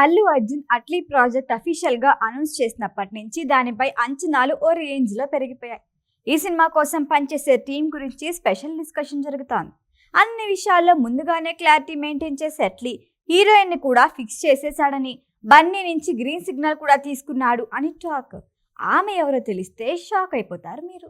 Allu Arjun Atlee project official గా announce చేసినప్పటి నుంచి దానిపై అంచనాలు ఓ రేంజ్ లో పెరిగిపోయాయి. ఈ సినిమా కోసం పనిచేసే టీం గురించి స్పెషల్ డిస్కషన్ జరుగుతోంది. అన్ని విషయాల్లో ముందుగానే క్లారిటీ మెయింటైన్ చేసే అట్లీ హీరోయిన్ ని కూడా ఫిక్స్ చేసేసాడని, బన్నీ నుంచి గ్రీన్ సిగ్నల్ కూడా తీసుకున్నాడు అని టాక్. ఆమె ఎవరో తెలిస్తే షాక్ అయిపోతారు మీరు.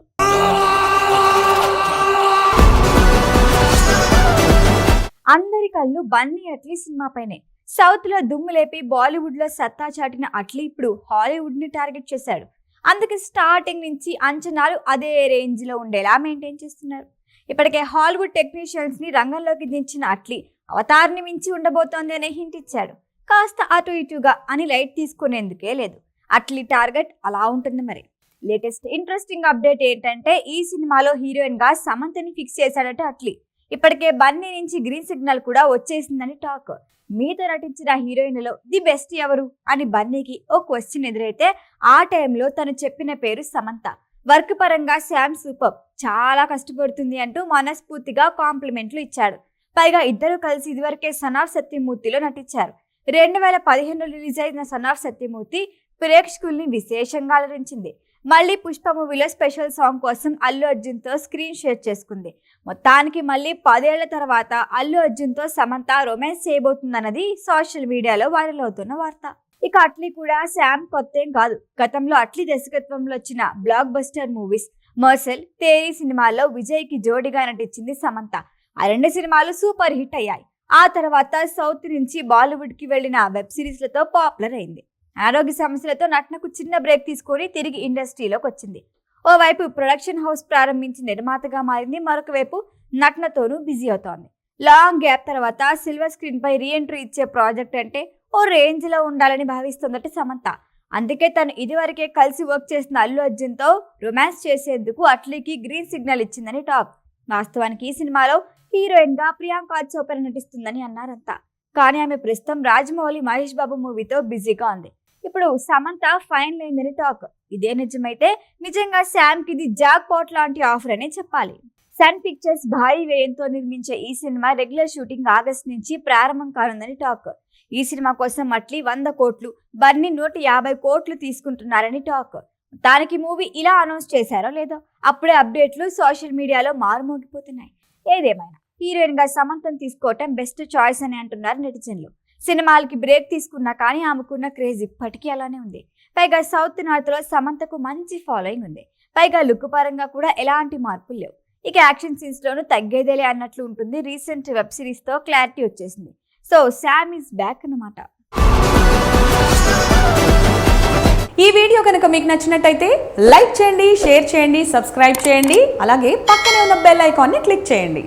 అందరి కళ్ళు బన్నీ అట్లీ సినిమా పైనే. సౌత్ లో దుమ్ము లేపి బాలీవుడ్ లో సత్తా చాటిన అట్లీ ఇప్పుడు హాలీవుడ్ ని టార్గెట్ చేశాడు. అందుకే స్టార్టింగ్ నుంచి అంచనాలు అదే రేంజ్ లో ఉండేలా మెయింటైన్ చేస్తున్నారు. ఇప్పటికే హాలీవుడ్ టెక్నీషియన్స్ ని రంగంలోకి దించిన అట్లీ అవతార్ని మించి ఉండబోతోంది అనే హింట్ ఇచ్చాడు. కాస్త అటు ఇటుగా అని లైట్ తీసుకునేందుకే లేదు. అట్లీ టార్గెట్ అలా ఉంటుంది మరి. లేటెస్ట్ ఇంట్రెస్టింగ్ అప్డేట్ ఏంటంటే ఈ సినిమాలో హీరోయిన్ గా సమంతని ఫిక్స్ చేశాడట అట్లీ. ఇప్పటికే బన్నీ నుంచి గ్రీన్ సిగ్నల్ కూడా వచ్చేసిందని టాక్. మీతో నటించిన హీరోయిన్లలో ది బెస్ట్ ఎవరు అని బన్నీకి ఓ క్వశ్చన్ ఎదురైతే ఆ టైంలో తను చెప్పిన పేరు సమంత. వర్క్ పరంగా శామ్ సూపర్, చాలా కష్టపడుతుంది అంటూ మనస్ఫూర్తిగా కాంప్లిమెంట్లు ఇచ్చాడు. పైగా ఇద్దరు కలిసి ఇదివరకే సన్ ఆఫ్ సత్యమూర్తిలో నటించారు. 2015లో రిలీజ్ అయిన సన్ ఆఫ్ సత్యమూర్తి ప్రేక్షకుల్ని విశేషంగా అలరించింది. మళ్ళీ పుష్ప మూవీలో స్పెషల్ సాంగ్ కోసం అల్లు అర్జున్ తో స్క్రీన్ షేర్ చేసుకుంది. మొత్తానికి మళ్ళీ 10 ఏళ్ల తర్వాత అల్లు అర్జున్ తో సమంత రొమాన్స్ చేయబోతుందన్నది సోషల్ మీడియాలో వైరల్ అవుతున్న వార్త. ఇక అట్లీ కూడా శామ్ కొత్తేం కాదు. గతంలో అట్లీ దర్శకత్వంలో వచ్చిన బ్లాక్ బస్టర్ మూవీస్ మర్సెల్, తేరీ సినిమాల్లో విజయ్ కి జోడిగా నటించింది సమంత. ఆ 2 సినిమాలు సూపర్ హిట్ అయ్యాయి. ఆ తర్వాత సౌత్ నుంచి బాలీవుడ్ కి వెళ్లిన వెబ్ సిరీస్లతో పాపులర్ అయింది. ఆరోగ్య సమస్యలతో నటనకు చిన్న బ్రేక్ తీసుకొని తిరిగి ఇండస్ట్రీలోకి వచ్చింది. ఓవైపు ప్రొడక్షన్ హౌస్ ప్రారంభించి నిర్మాతగా మారింది. మరొక వైపు నటనతోనూ బిజీ అవుతోంది. లాంగ్ గ్యాప్ తర్వాత సిల్వర్ స్క్రీన్ పై రీఎంట్రీ ఇచ్చే ప్రాజెక్ట్ అంటే ఓ రేంజ్ లో ఉండాలని భావిస్తుందట సమంత. అందుకే తను ఇదివరకే కలిసి వర్క్ చేసిన అల్లు అర్జున్ తో రొమాన్స్ చేసేందుకు అట్లీకి గ్రీన్ సిగ్నల్ ఇచ్చిందని టాక్. వాస్తవానికి ఈ సినిమాలో హీరోయిన్ గా ప్రియాంక చోప్రా నటిస్తుందని అన్నారంతా. కానీ ఆమె ప్రస్తుతం రాజమౌళి, మహేష్ బాబు మూవీతో బిజీగా ఉంది. ఇప్పుడు సమంత ఫైనల్ అయిందని టాక్. ఇదే నిజమైతే నిజంగా శామ్ కి ఇది జాక్ పాట్ లాంటి ఆఫర్ అనే చెప్పాలి. సన్ పిక్చర్స్ భారీ వ్యయంతో నిర్మించే ఈ సినిమా రెగ్యులర్ షూటింగ్ ఆగస్టు నుంచి ప్రారంభం కానుందని టాక్. ఈ సినిమా కోసం అట్లీ 100 కోట్లు, బన్నీ 150 కోట్లు తీసుకుంటున్నారని టాక్. దానికి మూవీ ఇలా అనౌన్స్ చేశారో లేదో అప్పుడే అప్డేట్లు సోషల్ మీడియాలో మారుమోగిపోతున్నాయి. ఏదేమైనా హీరోయిన్ గా సమంతను తీసుకోవటం బెస్ట్ చాయిస్ అని అంటున్నారు నెటిజన్లు. సినిమాలకి బ్రేక్ తీసుకున్నా కానీ ఆమెకున్న క్రేజ్ ఇప్పటికీ అలానే ఉంది. పైగా సౌత్ నార్త్ లో సమంతకు మంచి ఫాలోయింగ్ ఉంది. పైగా లుక్ పరంగా కూడా ఎలాంటి మార్పులు లేవు. ఇక యాక్షన్ సీన్స్ లోనూ తగ్గేదేలే అన్నట్లు ఉంటుంది. రీసెంట్ వెబ్ సిరీస్ తో క్లారిటీ వచ్చేసింది. సో శామ్ ఈస్ బ్యాక్ అన్నమాట. ఈ వీడియో కనుక మీకు నచ్చినట్టయితే లైక్ చేయండి, షేర్ చేయండి, సబ్స్క్రైబ్ చేయండి. అలాగే పక్కనే ఉన్న బెల్ ఐకాన్ని క్లిక్ చేయండి.